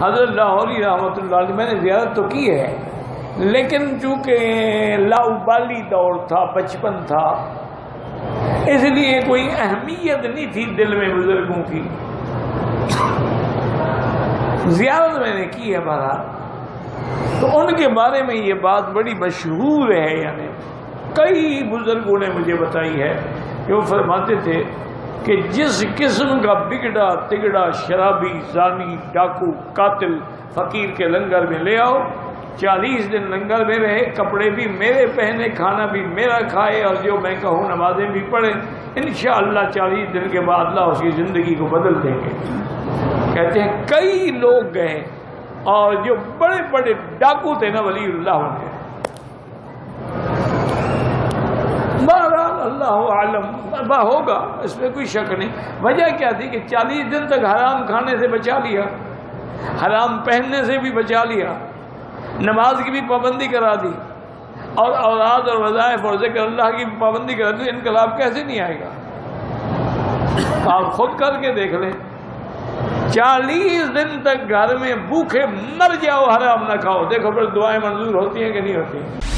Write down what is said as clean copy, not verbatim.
حضرت لاہوری رحمۃ اللہ علیہ میں نے زیارت تو کی ہے، لیکن چونکہ لاؤبالی دور تھا، بچپن تھا، اس لیے کوئی اہمیت نہیں تھی دل میں بزرگوں کی۔ زیارت میں نے کی ہے بہرحال، تو ان کے بارے میں یہ بات بڑی مشہور ہے، یعنی کئی بزرگوں نے مجھے بتائی ہے کہ وہ فرماتے تھے کہ جس قسم کا بگڑا تگڑا شرابی، زانی، ڈاکو، قاتل فقیر کے لنگر میں لے آؤ، 40 دن لنگر میں رہے، کپڑے بھی میرے پہنے، کھانا بھی میرا کھائے، اور جو میں کہوں نمازیں بھی پڑھیں، انشاءاللہ 40 دن کے بعد اللہ اس کی زندگی کو بدل دیں گے۔ کہتے ہیں کئی لوگ گئے اور جو بڑے بڑے ڈاکو تھے نا ولی اللہ ہو گئے۔ بہرحال اللہ عالم ہوگا، اس میں کوئی شک نہیں۔ وجہ کیا تھی کہ 40 دن تک حرام کھانے سے بچا لیا، حرام پہننے سے بھی بچا لیا، نماز کی بھی پابندی کرا دی، اور اوراد اور وظائف اور ذکر اللہ کی بھی پابندی کرا دی، انقلاب کیسے نہیں آئے گا؟ آپ خود کر کے دیکھ لیں، 40 دن تک گھر میں بھوکے مر جاؤ، حرام نہ کھاؤ، دیکھو پھر دعائیں منظور ہوتی ہیں کہ نہیں ہوتی ہیں؟